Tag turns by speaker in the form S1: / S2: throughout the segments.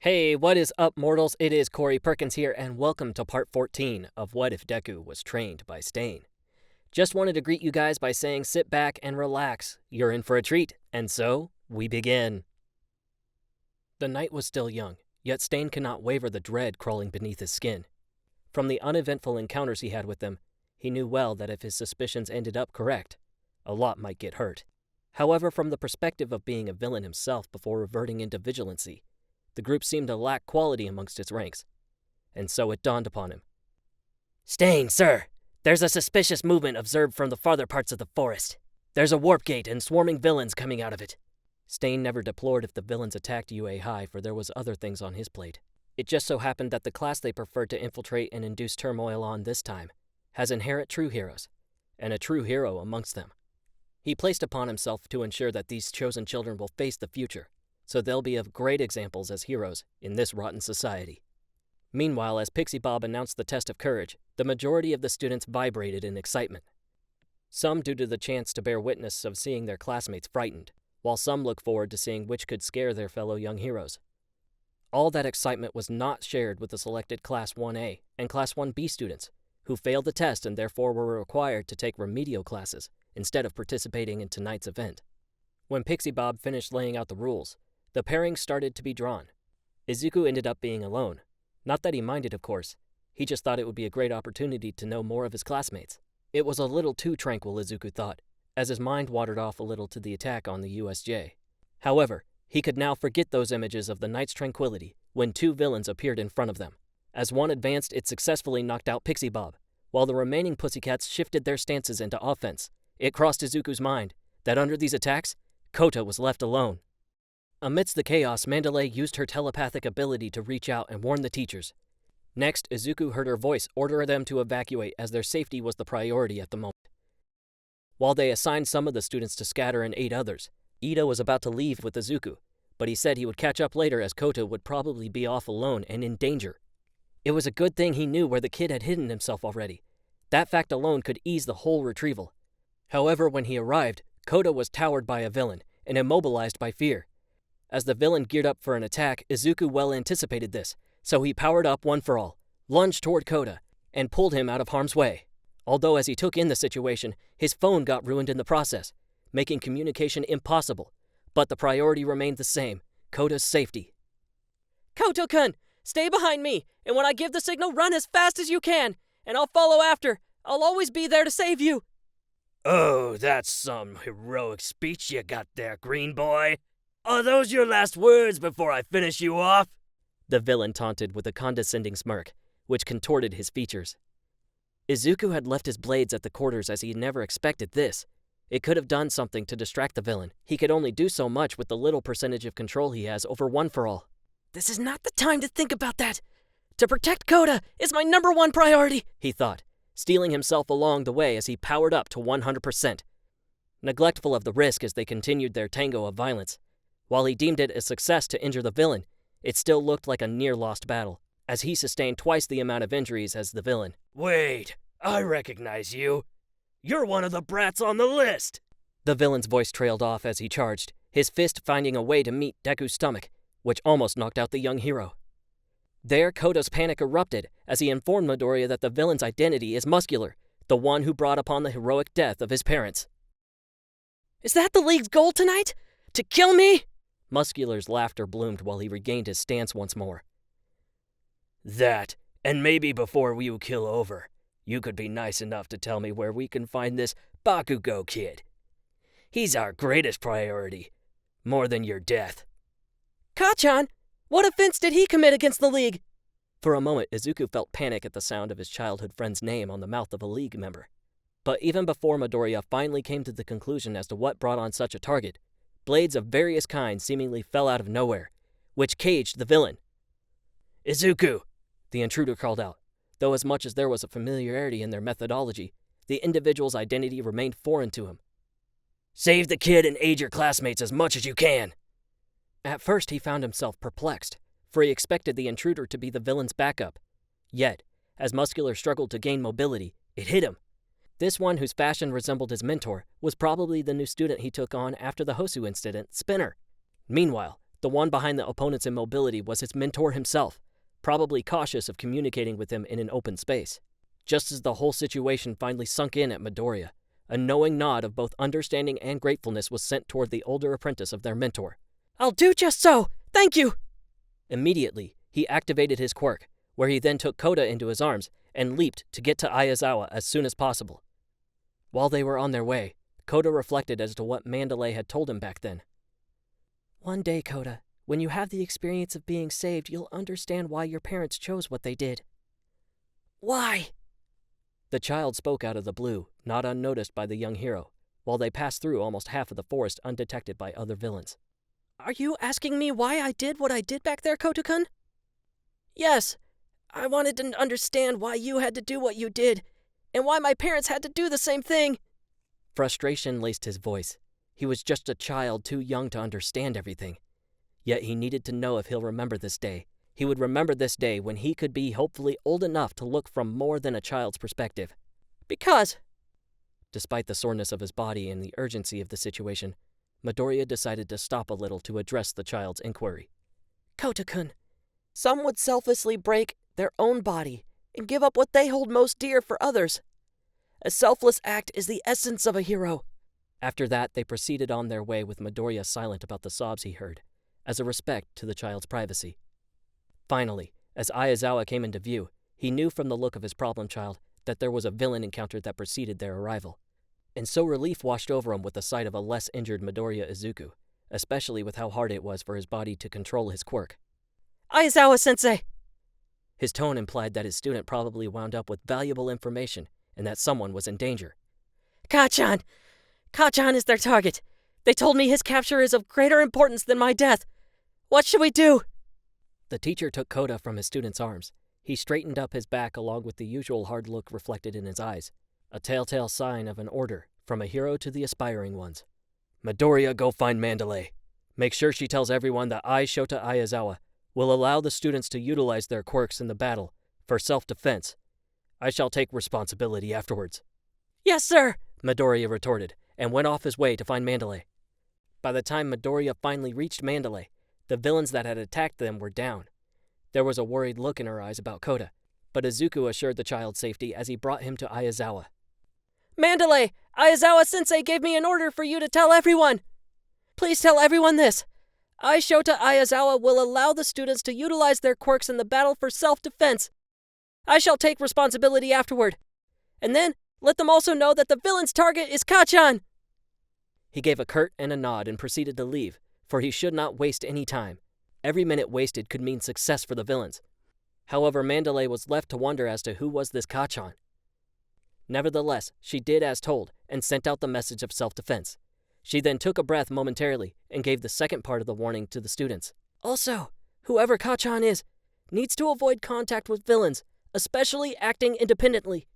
S1: Hey, what is up, mortals? It is Corey Perkins here, and welcome to part 14 of What If Deku Was Trained by Stain. Just wanted to greet you guys by saying sit back and relax. You're in for a treat, and so, we begin. The night was still young, yet Stain could not waver the dread crawling beneath his skin. From the uneventful encounters he had with them, he knew well that if his suspicions ended up correct, a lot might get hurt. However, from the perspective of being a villain himself before reverting into vigilancy, the group seemed to lack quality amongst its ranks, and so it dawned upon him. "Stain, sir, there's a suspicious movement observed from the farther parts of the forest. There's a warp gate and swarming villains coming out of it." Stain never deplored if the villains attacked UA High, for there was other things on his plate. It just so happened that the class they preferred to infiltrate and induce turmoil on this time has inherent true heroes, and a true hero amongst them. He placed upon himself to ensure that these chosen children will face the future, so they'll be of great examples as heroes in this rotten society. Meanwhile, as Pixie Bob announced the test of courage, the majority of the students vibrated in excitement. Some due to the chance to bear witness of seeing their classmates frightened, while some looked forward to seeing which could scare their fellow young heroes. All that excitement was not shared with the selected Class 1A and Class 1B students, who failed the test and therefore were required to take remedial classes instead of participating in tonight's event. When Pixie Bob finished laying out the rules, the pairings started to be drawn. Izuku ended up being alone. Not that he minded, of course. He just thought it would be a great opportunity to know more of his classmates. It was a little too tranquil, Izuku thought, as his mind wandered off a little to the attack on the USJ. However, he could now forget those images of the night's tranquility when two villains appeared in front of them. As one advanced, it successfully knocked out Pixie Bob, while the remaining Pussycats shifted their stances into offense. It crossed Izuku's mind that under these attacks, Kota was left alone. Amidst the chaos, Mandalay used her telepathic ability to reach out and warn the teachers. Next, Izuku heard her voice order them to evacuate as their safety was the priority at the moment. While they assigned some of the students to scatter and aid others, Ida was about to leave with Izuku, but he said he would catch up later as Kota would probably be off alone and in danger. It was a good thing he knew where the kid had hidden himself already. That fact alone could ease the whole retrieval. However, when he arrived, Kota was towered by a villain and immobilized by fear. As the villain geared up for an attack, Izuku well anticipated this, so he powered up one for all, lunged toward Kota, and pulled him out of harm's way. Although as he took in the situation, his phone got ruined in the process, making communication impossible, but the priority remained the same, Kota's safety. "Koto-kun, stay behind me, and when I give the signal, run as fast as you can, and I'll follow after. I'll always be there to save you."
S2: "Oh, that's some heroic speech you got there, green boy. Are those your last words before I finish you off?"
S1: The villain taunted with a condescending smirk, which contorted his features. Izuku had left his blades at the quarters as he never expected this. It could have done something to distract the villain. He could only do so much with the little percentage of control he has over One for All. "This is not the time to think about that. To protect Kota is my #1 priority," he thought, steeling himself along the way as he powered up to 100%. Neglectful of the risk as they continued their tango of violence. While he deemed it a success to injure the villain, it still looked like a near-lost battle, as he sustained twice the amount of injuries as the villain.
S2: "Wait, I recognize you. You're one of the brats on the list."
S1: The villain's voice trailed off as he charged, his fist finding a way to meet Deku's stomach, which almost knocked out the young hero. There, Kota's panic erupted as he informed Midoriya that the villain's identity is Muscular, the one who brought upon the heroic death of his parents. "Is that the League's goal tonight? To kill me?" Muscular's laughter bloomed while he regained his stance once more.
S2: "That, and maybe before you kill over, you could be nice enough to tell me where we can find this Bakugo kid. He's our greatest priority, more than your death."
S1: "Kachan, what offense did he commit against the League?" For a moment, Izuku felt panic at the sound of his childhood friend's name on the mouth of a League member. But even before Midoriya finally came to the conclusion as to what brought on such a target, blades of various kinds seemingly fell out of nowhere, which caged the villain.
S2: "Izuku!"
S1: the intruder called out. Though as much as there was a familiarity in their methodology, the individual's identity remained foreign to him.
S2: "Save the kid and aid your classmates as much as you can."
S1: At first he found himself perplexed, for he expected the intruder to be the villain's backup. Yet, as Muscular struggled to gain mobility, it hit him. This one, whose fashion resembled his mentor, was probably the new student he took on after the Hosu incident, Spinner. Meanwhile, The one behind the opponent's immobility was his mentor himself, probably cautious of communicating with him in an open space. Just as the whole situation finally sunk in at Midoriya, a knowing nod of both understanding and gratefulness was sent toward the older apprentice of their mentor.
S3: "I'll do just so! Thank you!"
S1: Immediately, he activated his quirk, where he then took Koda into his arms and leaped to get to Aizawa as soon as possible. While they were on their way, Koda reflected as to what Mandalay had told him back then.
S3: "One day, Koda, when you have the experience of being saved, you'll understand why your parents chose what they did."
S2: "Why?"
S1: The child spoke out of the blue, not unnoticed by the young hero, while they passed through almost half of the forest undetected by other villains.
S3: "Are you asking me why I did what I did back there, Kotakun?"
S2: "Yes. I wanted to understand why you had to do what you did, and why my parents had to do the same thing."
S1: Frustration laced his voice. He was just a child too young to understand everything. Yet he needed to know if he'll remember this day. He would remember this day when he could be hopefully old enough to look from more than a child's perspective.
S2: "Because..."
S1: Despite the soreness of his body and the urgency of the situation, Midoriya decided to stop a little to address the child's inquiry.
S3: "Kotakun, some would selflessly break their own body and give up what they hold most dear for others. A selfless act is the essence of a hero."
S1: After that, they proceeded on their way with Midoriya silent about the sobs he heard, as a respect to the child's privacy. Finally, as Aizawa came into view, he knew from the look of his problem child that there was a villain encounter that preceded their arrival. And so relief washed over him with the sight of a less injured Midoriya Izuku, especially with how hard it was for his body to control his quirk.
S3: "Aizawa-sensei!"
S1: His tone implied that his student probably wound up with valuable information and that someone was in danger.
S3: "Kacchan! Kacchan is their target. They told me his capture is of greater importance than my death. What should we do?"
S1: The teacher took Koda from his student's arms. He straightened up his back along with the usual hard look reflected in his eyes, a telltale sign of an order from a hero to the aspiring ones. "Midoriya, go find Mandalay. Make sure she tells everyone that I, Shota Aizawa, will allow the students to utilize their quirks in the battle for self-defense. I shall take responsibility afterwards."
S3: "Yes, sir,"
S1: Midoriya retorted, and went off his way to find Mandalay. By the time Midoriya finally reached Mandalay, the villains that had attacked them were down. There was a worried look in her eyes about Koda, but Izuku assured the child's safety as he brought him to Aizawa.
S3: "Mandalay, Aizawa-sensei gave me an order for you to tell everyone. Please tell everyone this. I, Shota Aizawa, will allow the students to utilize their quirks in the battle for self-defense. I shall take responsibility afterward. And then, let them also know that the villain's target is Kacchan."
S1: He gave a curt and a nod and proceeded to leave, for he should not waste any time. Every minute wasted could mean success for the villains. However, Mandalay was left to wonder as to who was this Kacchan. Nevertheless, she did as told and sent out the message of self-defense. She then took a breath momentarily and gave the second part of the warning to the students.
S3: "Also, whoever Kacchan is, needs to avoid contact with villains, especially acting independently."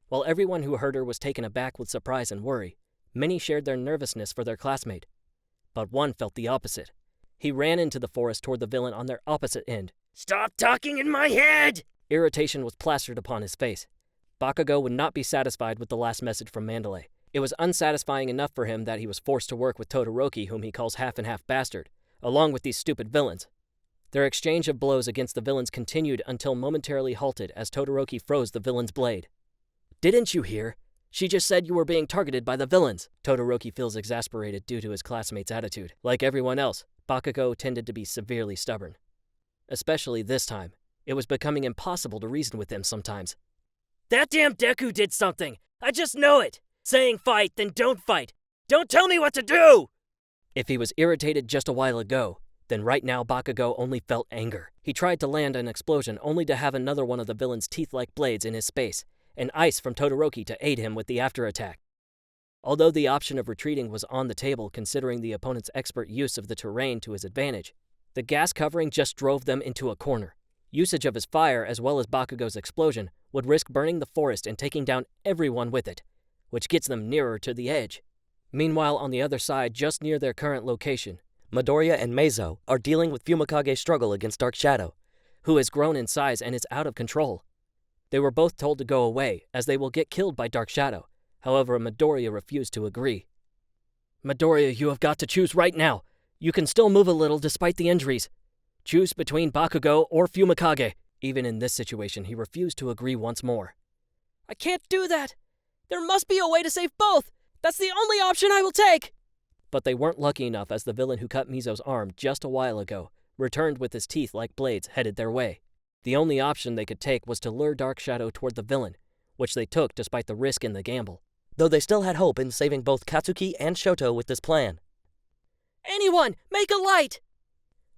S1: While everyone who heard her was taken aback with surprise and worry, many shared their nervousness for their classmate. But one felt the opposite. He ran into the forest toward the villain on their opposite end.
S2: "Stop talking in my head!"
S1: Irritation was plastered upon his face. Bakugo would not be satisfied with the last message from Mandalay. It was unsatisfying enough for him that he was forced to work with Todoroki, whom he calls half-and-half bastard, along with these stupid villains. Their exchange of blows against the villains continued until momentarily halted as Todoroki froze the villain's blade. "Didn't you hear? She just said you were being targeted by the villains." Todoroki feels exasperated due to his classmate's attitude. Like everyone else, Bakugo tended to be severely stubborn. Especially this time. It was becoming impossible to reason with him sometimes.
S2: "That damn Deku did something! I just know it! Saying fight, then don't fight! Don't tell me what to do!"
S1: If he was irritated just a while ago, then right now Bakugo only felt anger. He tried to land an explosion only to have another one of the villain's teeth-like blades in his space, and ice from Todoroki to aid him with the after-attack. Although the option of retreating was on the table considering the opponent's expert use of the terrain to his advantage, the gas covering just drove them into a corner. Usage of his fire as well as Bakugo's explosion would risk burning the forest and taking down everyone with it, which gets them nearer to the edge. Meanwhile, on the other side, just near their current location, Midoriya and Meizo are dealing with Fumikage's struggle against Dark Shadow, who has grown in size and is out of control. They were both told to go away, as they will get killed by Dark Shadow. However, Midoriya refused to agree. "Midoriya, you have got to choose right now. You can still move a little despite the injuries. Choose between Bakugo or Fumikage. Even in this situation, he refused to agree once more.
S3: I can't do that. There must be a way to save both. That's the only option I will take.
S1: But they weren't lucky enough, as the villain who cut Mizo's arm just a while ago returned with his teeth like blades headed their way. The only option they could take was to lure Dark Shadow toward the villain, which they took despite the risk in the gamble. Though they still had hope in saving both Katsuki and Shoto with this plan.
S3: Anyone, make a light!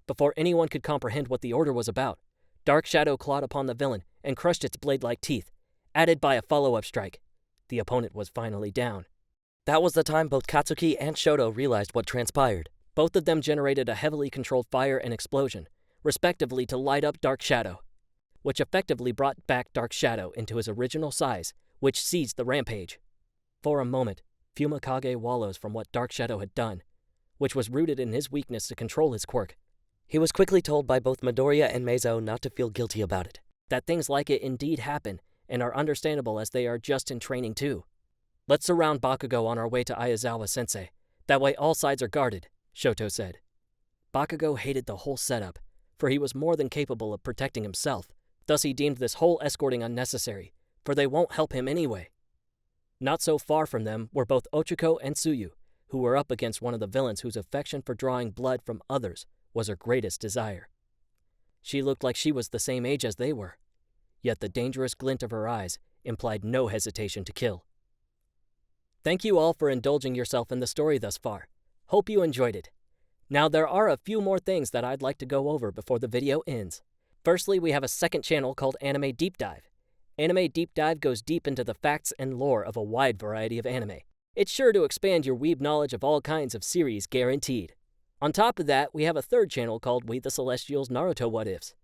S1: Before anyone could comprehend what the order was about, Dark Shadow clawed upon the villain and crushed its blade-like teeth, added by a follow-up strike. The opponent was finally down. That was the time both Katsuki and Shoto realized what transpired. Both of them generated a heavily controlled fire and explosion, respectively, to light up Dark Shadow, which effectively brought back Dark Shadow into his original size, which seized the rampage. For a moment, Fumikage wallows from what Dark Shadow had done, which was rooted in his weakness to control his quirk. He was quickly told by both Midoriya and Meizo not to feel guilty about it, that things like it indeed happen and are understandable as they are just in training too. Let's surround Bakugo on our way to Aizawa-sensei. That way all sides are guarded, Shoto said. Bakugo hated the whole setup, for he was more than capable of protecting himself. Thus he deemed this whole escorting unnecessary, for they won't help him anyway. Not so far from them were both Ochiko and Tsuyu, who were up against one of the villains whose affection for drawing blood from others was her greatest desire. She looked like she was the same age as they were, yet the dangerous glint of her eyes implied no hesitation to kill. Thank you all for indulging yourself in the story thus far. Hope you enjoyed it. Now there are a few more things that I'd like to go over before the video ends. Firstly, we have a second channel called Anime Deep Dive. Anime Deep Dive goes deep into the facts and lore of a wide variety of anime. It's sure to expand your weeb knowledge of all kinds of series, guaranteed. On top of that, we have a third channel called We the Celestials Naruto What Ifs.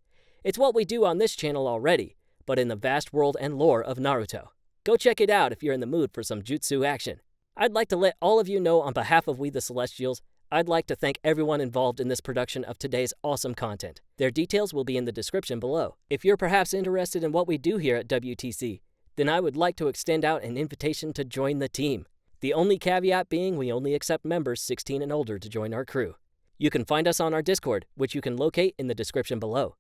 S1: It's what we do on this channel already, but in the vast world and lore of Naruto. Go check it out if you're in the mood for some jutsu action. I'd like to let all of you know on behalf of We the Celestials, I'd like to thank everyone involved in this production of today's awesome content. Their details will be in the description below. If you're perhaps interested in what we do here at WTC, then I would like to extend out an invitation to join the team. The only caveat being we only accept members 16 and older to join our crew. You can find us on our Discord, which you can locate in the description below.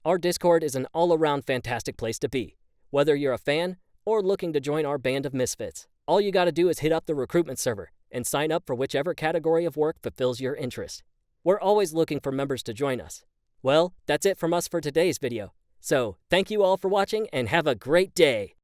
S1: Our Discord is an all-around fantastic place to be, whether you're a fan or looking to join our band of misfits. All you gotta do is hit up the recruitment server and sign up for whichever category of work fulfills your interest. We're always looking for members to join us. Well, that's it from us for today's video. So, thank you all for watching and have a great day!